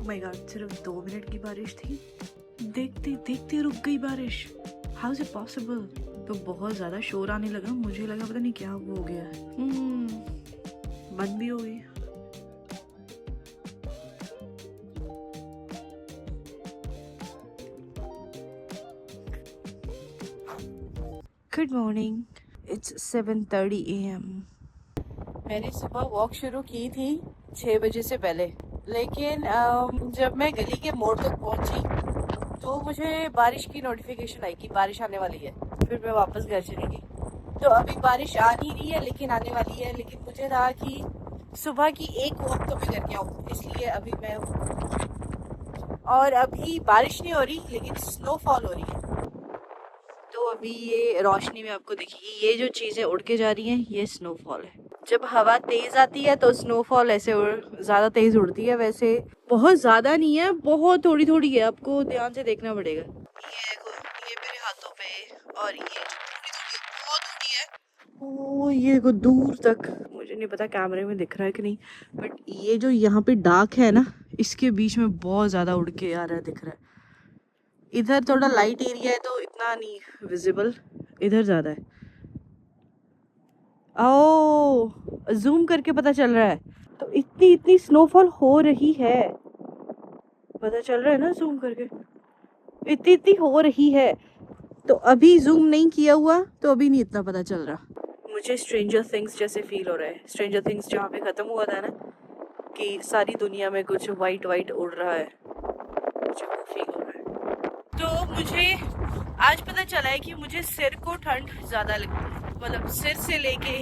My God, सिर्फ 2 minute की बारिश थी, देखते देखते रुक गई बारिश। How is it possible? तो बहुत ज़्यादा शोर आने लगा, मुझे लगा पता नहीं क्या हो गया है। बंद भी हो गई। Good morning, it's 7:30 AM। मैंने सुबह वॉक शुरू की थी 6 बजे से पहले, लेकिन जब मैं गली के मोड़ तक पहुंची तो मुझे बारिश की नोटिफिकेशन आई कि बारिश आने वाली है। फिर मैं वापस घर चली गई। तो अभी बारिश आ नहीं रही है लेकिन आने वाली है। लेकिन मुझे रहा कि सुबह की एक वॉक तो मैं करके आऊँ, इसलिए अभी मैं, और अभी बारिश नहीं हो रही लेकिन स्नोफॉल हो रही है। तो अभी ये रोशनी में आपको दिखेगी, ये जो चीज़ें उड़ के जा रही हैं ये स्नोफॉल है। जब हवा तेज आती है तो स्नोफॉल ऐसे ज़्यादा तेज उड़ती है, वैसे बहुत ज़्यादा नहीं है, बहुत थोड़ी थोड़ी है, आपको ध्यान से देखना पड़ेगा। ये देखो, ये मेरे हाथों पे, और ये थोड़ी थोड़ी बहुत थोड़ी है, ओ ये देखो दूर तक, मुझे नहीं पता कैमरे में दिख रहा है कि नहीं, बट ये जो यहाँ पे डार्क है ना, इसके बीच में बहुत ज़्यादा उड़ के आ रहा है, दिख रहा है। इधर थोड़ा लाइट एरिया है तो इतना नहीं विजिबल, इधर ज़्यादा है। ओ जूम करके पता चल रहा है, तो इतनी इतनी स्नोफॉल हो रही है, पता चल रहा है ना, जूम करके इतनी इतनी हो रही है। तो अभी जूम नहीं किया हुआ तो अभी नहीं इतना पता चल रहा। मुझे स्ट्रेंजर थिंग्स जैसे फील हो रहा है। स्ट्रेंजर थिंग्स जहाँ पे ख़त्म हुआ था ना, कि सारी दुनिया में कुछ वाइट वाइट उड़ रहा है, मुझे वो फील हो रहा है। तो मुझे आज पता चला है कि मुझे सिर को ठंड ज़्यादा लगती है, मतलब सिर से लेके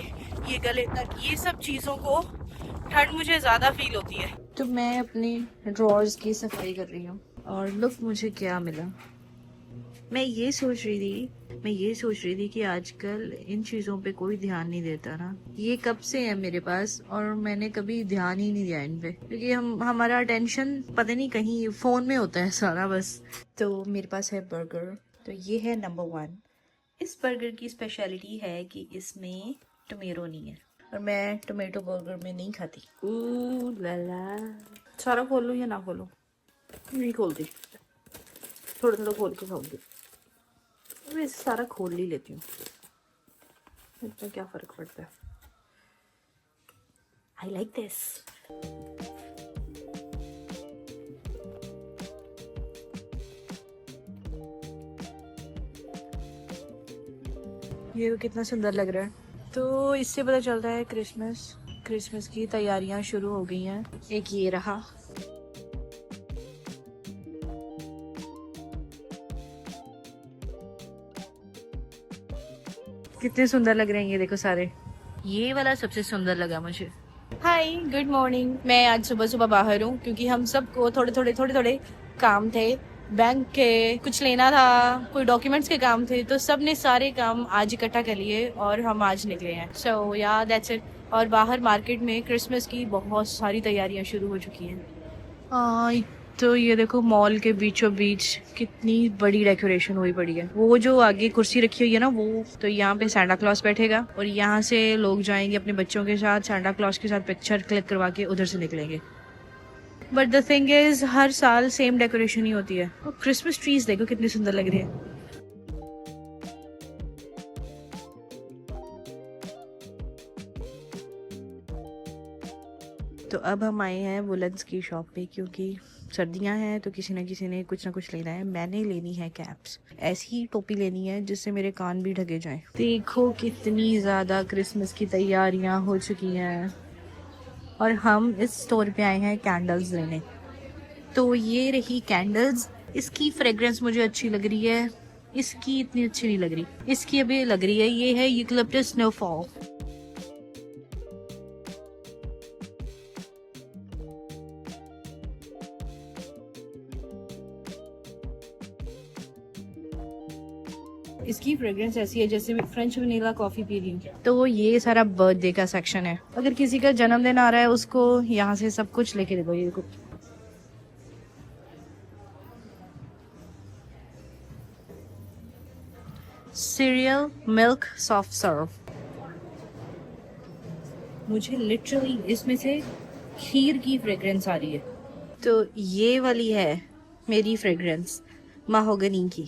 ये गले तक, ये सब चीज़ों को ठंड मुझे ज़्यादा फील होती है। तो मैं अपने ड्रॉर्स की सफाई कर रही हूँ, और लुक मुझे क्या मिला। मैं ये सोच रही थी कि आजकल इन चीज़ों पे कोई ध्यान नहीं देता ना। ये कब से है मेरे पास और मैंने कभी ध्यान ही नहीं दिया इन पे, क्योंकि हमारा अटेंशन पता नहीं कहीं फ़ोन में होता है सारा बस। तो मेरे पास है बर्गर, तो ये है नंबर 1। इस बर्गर की स्पेशलिटी है कि इसमें टोमेटो नहीं है, और मैं टोमेटो बर्गर में नहीं खाती। लाला, सारा खोल लूँ या ना खोलूँ? नहीं खोलती, थोड़ा थोड़ा खोल के खाऊंगी। मैं सारा खोल ही लेती हूँ, इसमें क्या फ़र्क पड़ता है। I like this. ये कितना सुंदर लग रहा है। तो इससे पता चलता है क्रिसमस की तैयारियां शुरू हो गई हैं। एक ये रहा, कितने सुंदर लग रहे हैं ये देखो सारे। ये वाला सबसे सुंदर लगा मुझे। हाय, गुड मॉर्निंग। मैं आज सुबह सुबह बाहर हूँ क्योंकि हम सबको थोड़े थोड़े काम थे, बैंक के कुछ लेना था, कोई डॉक्यूमेंट्स के काम थे, तो सब ने सारे काम आज इकट्ठा कर लिए और हम आज निकले हैं। सो या दैट्स इट। और बाहर मार्केट में क्रिसमस की बहुत सारी तैयारियां शुरू हो चुकी हैं। तो ये देखो मॉल के बीचों बीच कितनी बड़ी डेकोरेशन हुई पड़ी है। वो जो आगे कुर्सी रखी हुई है ना, वो तो यहाँ पे सांता क्लॉज बैठेगा और यहाँ से लोग जाएंगे अपने बच्चों के साथ, सांता क्लॉज के साथ पिक्चर क्लिक करवा के उधर से निकलेंगे। बट द थिंग इज हर साल सेम डेकोरेशन ही होती है। और क्रिसमस ट्रीज देखो कितनी सुंदर लग रही है। तो अब हम आए हैं वुलन्स की शॉप पे, क्योंकि सर्दियां हैं तो किसी न किसी ने कुछ ना कुछ लेना है। मैंने लेनी है कैप्स, ऐसी ही टोपी लेनी है जिससे मेरे कान भी ढके जाएं। देखो कितनी ज़्यादा क्रिसमस की तैयारियां हो चुकी हैं, और हम इस स्टोर पे आए हैं कैंडल्स लेने। तो ये रही कैंडल्स। इसकी फ्रेग्रेंस मुझे अच्छी लग रही है, इसकी इतनी अच्छी नहीं लग रही। इसकी अभी लग रही है, ये है यूकलिप्टस स्नोफॉल। इसकी फ्रेग्रेंस ऐसी है जैसे मैं फ्रेंच वनीला कॉफी पी रही हूँ। तो ये सारा बर्थडे का सेक्शन है। अगर किसी का जन्मदिन आ रहा है उसको यहाँ से सब कुछ लेके देखो। ये देखो, सीरियल मिल्क सॉफ्ट सर्व। मुझे लिटरली इसमें से खीर की फ्रेग्रेंस आ रही है। तो ये वाली है मेरी फ्रेग्रेंस, माहोगनी की।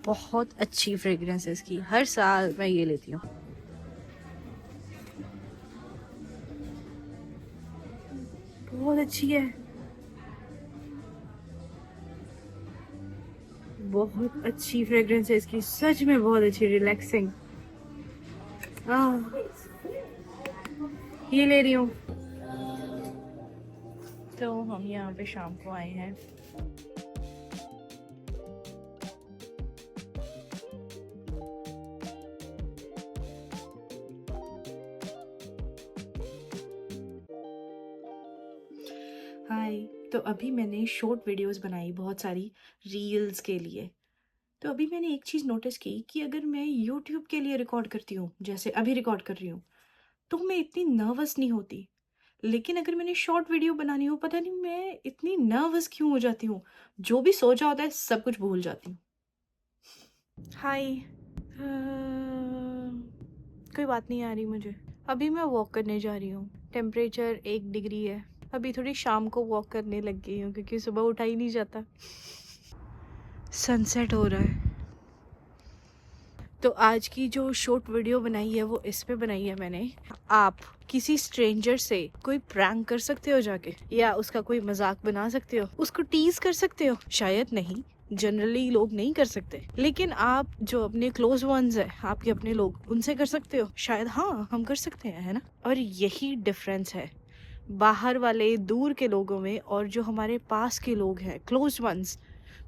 बहुत अच्छी फ्रेग्रेंस है इसकी, हर साल मैं ये लेती हूँ। बहुत अच्छी है, बहुत अच्छी फ्रेग्रेंस है इसकी, सच में बहुत अच्छी, रिलैक्सिंग। ये ले रही हूँ। तो हम यहाँ पे शाम को आए हैं। हाय, तो अभी मैंने शॉर्ट वीडियोस बनाई बहुत सारी रील्स के लिए। तो अभी मैंने एक चीज़ नोटिस की कि अगर मैं यूट्यूब के लिए रिकॉर्ड करती हूँ, जैसे अभी रिकॉर्ड कर रही हूँ, तो मैं इतनी नर्वस नहीं होती। लेकिन अगर मैंने शॉर्ट वीडियो बनानी हो, पता नहीं मैं इतनी नर्वस क्यों हो जाती हूँ, जो भी सोचा होता है सब कुछ भूल जाती हूँ। हाय, कोई बात नहीं आ रही मुझे। अभी मैं वॉक करने जा रही हूँ, टेम्परेचर 1 डिग्री है। अभी थोड़ी शाम को वॉक करने लग गई हूँ क्योंकि सुबह उठा ही नहीं जाता। सनसेट हो रहा है। तो आज की जो शॉर्ट वीडियो बनाई है वो इस पे बनाई है मैंने। आप किसी स्ट्रेंजर से कोई प्रैंक कर सकते हो जाके, या उसका कोई मजाक बना सकते हो, उसको टीज कर सकते हो। शायद नहीं, जनरली लोग नहीं कर सकते, लेकिन आप जो अपने क्लोज वंस है, आपके अपने लोग, उनसे कर सकते हो। शायद हाँ, हम कर सकते हैं, है ना। और यही डिफरेंस है बाहर वाले दूर के लोगों में और जो हमारे पास के लोग हैं, क्लोज वंस,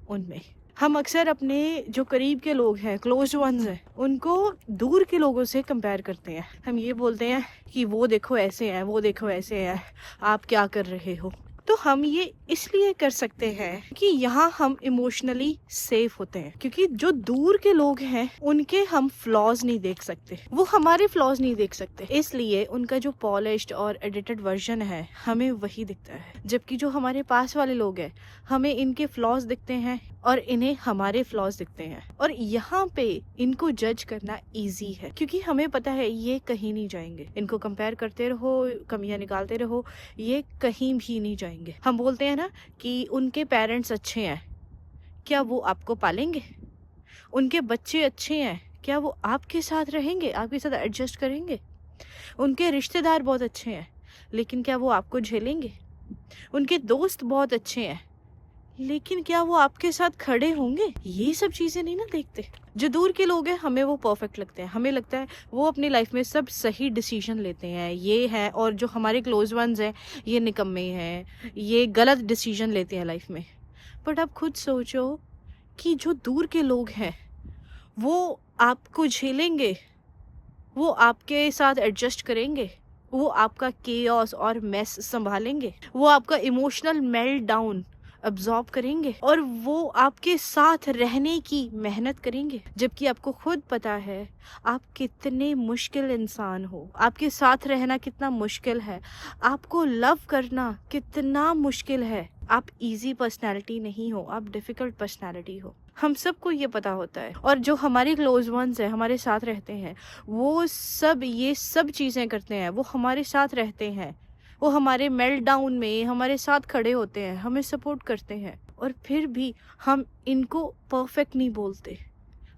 उनमें। हम अक्सर अपने जो करीब के लोग हैं, क्लोज वंस हैं, उनको दूर के लोगों से कंपेयर करते हैं। हम ये बोलते हैं कि वो देखो ऐसे हैं, वो देखो ऐसे हैं, आप क्या कर रहे हो। तो हम ये इसलिए कर सकते हैं कि यहाँ हम इमोशनली सेफ होते हैं, क्योंकि जो दूर के लोग हैं उनके हम फ्लॉज नहीं देख सकते, वो हमारे फ्लॉज नहीं देख सकते, इसलिए उनका जो पॉलिश्ड और एडिटेड वर्जन है हमें वही दिखता है। जबकि जो हमारे पास वाले लोग हैं, हमें इनके फ्लॉज दिखते हैं और इन्हें हमारे फ्लॉज दिखते हैं। और यहाँ पे इनको जज करना इजी है, क्योंकि हमें पता है ये कहीं नहीं जाएंगे। इनको कंपेयर करते रहो, कमियां निकालते रहो, ये कहीं भी नहीं जाएंगे। हम बोलते हैं ना कि उनके पेरेंट्स अच्छे हैं, क्या वो आपको पालेंगे? उनके बच्चे अच्छे हैं, क्या वो आपके साथ रहेंगे, आपके साथ एडजस्ट करेंगे? उनके रिश्तेदार बहुत अच्छे हैं, लेकिन क्या वो आपको झेलेंगे? उनके दोस्त बहुत अच्छे हैं, लेकिन क्या वो आपके साथ खड़े होंगे? ये सब चीजें नहीं ना देखते। जो दूर के लोग हैं हमें वो परफेक्ट लगते हैं, हमें लगता है वो अपनी लाइफ में सब सही डिसीजन लेते हैं, ये है। और जो हमारे क्लोज वंस हैं ये निकम्मे हैं, ये गलत डिसीजन लेते हैं लाइफ में। बट आप खुद सोचो कि जो दूर के लोग हैं वो आपको झेलेंगे, वो आपके साथ एडजस्ट करेंगे, वो आपका केओस और मेस संभालेंगे, वो आपका इमोशनल मेल्ट डाउन अब्जॉर्ब करेंगे, और वो आपके साथ रहने की मेहनत करेंगे। जबकि आपको खुद पता है आप कितने मुश्किल इंसान हो, आपके साथ रहना कितना मुश्किल है, आपको लव करना कितना मुश्किल है। आप इजी पर्सनालिटी नहीं हो, आप डिफिकल्ट पर्सनालिटी हो। हम सबको ये पता होता है। और जो हमारे क्लोज वंस हैं, हमारे साथ रहते हैं, वो सब ये सब चीज़ें करते हैं, वो हमारे साथ रहते हैं, वो हमारे मेल्ट डाउन में हमारे साथ खड़े होते हैं, हमें सपोर्ट करते हैं। और फिर भी हम इनको परफेक्ट नहीं बोलते।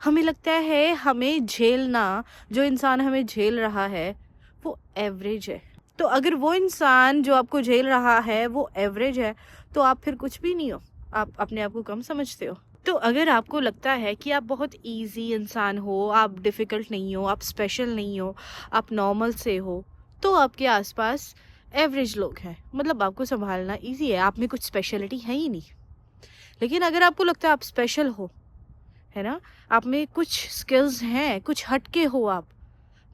हमें लगता है हमें झेलना, जो इंसान हमें झेल रहा है वो एवरेज है। तो अगर वो इंसान जो आपको झेल रहा है वो एवरेज है, तो आप फिर कुछ भी नहीं हो, आप अपने आप को कम समझते हो। तो अगर आपको लगता है कि आप बहुत इजी इंसान हो, आप डिफ़िकल्ट नहीं हो, आप स्पेशल नहीं हो, आप नॉर्मल से हो, तो आपके आसपास एवरेज लोग हैं। मतलब आपको संभालना इजी है, आप में कुछ स्पेशलिटी है ही नहीं। लेकिन अगर आपको लगता है आप स्पेशल हो, है ना, आप में कुछ स्किल्स हैं, कुछ हटके हो आप,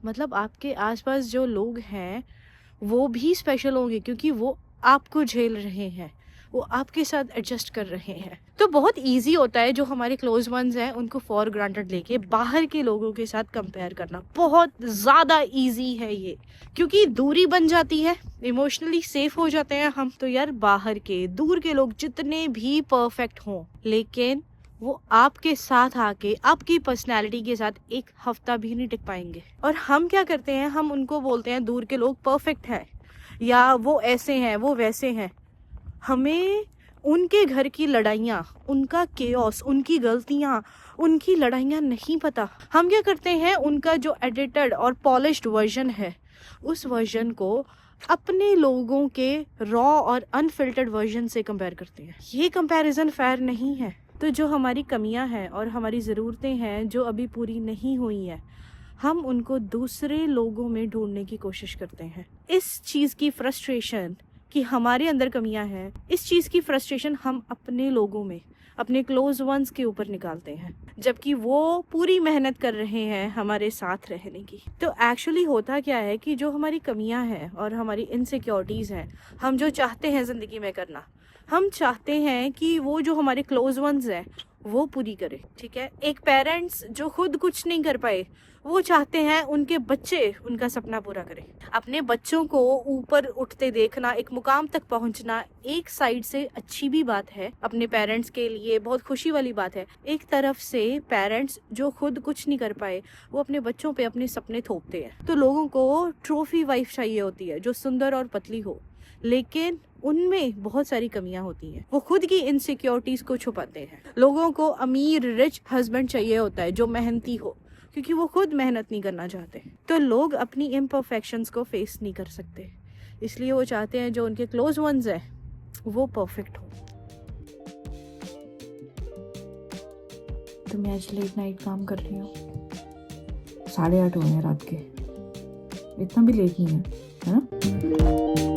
मतलब आपके आसपास जो लोग हैं वो भी स्पेशल होंगे, क्योंकि वो आपको झेल रहे हैं, वो आपके साथ एडजस्ट कर रहे हैं। तो बहुत इजी होता है जो हमारे क्लोज वंस हैं उनको फॉर ग्रांटेड लेके बाहर के लोगों के साथ कंपेयर करना। बहुत ज़्यादा इजी है ये, क्योंकि दूरी बन जाती है, इमोशनली सेफ हो जाते हैं हम। तो यार बाहर के दूर के लोग जितने भी परफेक्ट हों, लेकिन वो आपके साथ आके आपकी पर्सनैलिटी के साथ एक हफ्ता भी नहीं टिक पाएंगे। और हम क्या करते हैं, हम उनको बोलते हैं दूर के लोग परफेक्ट हैं, या वो ऐसे हैं, वो वैसे हैं। हमें उनके घर की लड़ाइयाँ, उनका केओस, उनकी गलतियाँ, उनकी लड़ाइयाँ नहीं पता। हम क्या करते हैं, उनका जो एडिटेड और पॉलिश्ड वर्जन है उस वर्जन को अपने लोगों के रॉ और अनफिल्टर्ड वर्जन से कंपेयर करते हैं। ये कंपैरिजन फेयर नहीं है। तो जो हमारी कमियां हैं और हमारी ज़रूरतें हैं जो अभी पूरी नहीं हुई हैं, हम उनको दूसरे लोगों में ढूंढने की कोशिश करते हैं। इस चीज़ की फ्रस्ट्रेशन कि हमारे अंदर कमियां हैं, इस चीज़ की फ्रस्ट्रेशन हम अपने लोगों में, अपने क्लोज वंस के ऊपर निकालते हैं, जबकि वो पूरी मेहनत कर रहे हैं हमारे साथ रहने की। तो एक्चुअली होता क्या है कि जो हमारी कमियां हैं और हमारी इनसिक्योरिटीज़ हैं, हम जो चाहते हैं ज़िंदगी में करना, हम चाहते हैं कि वो जो हमारे क्लोज वंस हैं वो पूरी करे। ठीक है, एक पेरेंट्स जो खुद कुछ नहीं कर पाए, वो चाहते हैं उनके बच्चे उनका सपना पूरा करें। अपने बच्चों को ऊपर उठते देखना, एक मुकाम तक पहुंचना एक साइड से अच्छी भी बात है, अपने पेरेंट्स के लिए बहुत खुशी वाली बात है। एक तरफ से पेरेंट्स जो खुद कुछ नहीं कर पाए, वो अपने बच्चों पे अपने सपने थोपते हैं। तो लोगों को ट्रॉफी वाइफ चाहिए होती है जो सुंदर और पतली हो, लेकिन उनमें बहुत सारी कमियां होती हैं। वो खुद की इनसिक्योरिटीज को छुपाते हैं। लोगों को अमीर रिच हस्बैंड चाहिए होता है जो मेहनती हो, क्योंकि वो खुद मेहनत नहीं करना चाहते। तो लोग अपनी इम्परफेक्शंस को फेस नहीं कर सकते, इसलिए वो चाहते हैं जो उनके क्लोज वंस हैं वो परफेक्ट हो। तो मैं आज लेट नाइट काम कर रही हूँ, 8:30 हुए हैं रात के, इतना भी लेट नहीं है ना?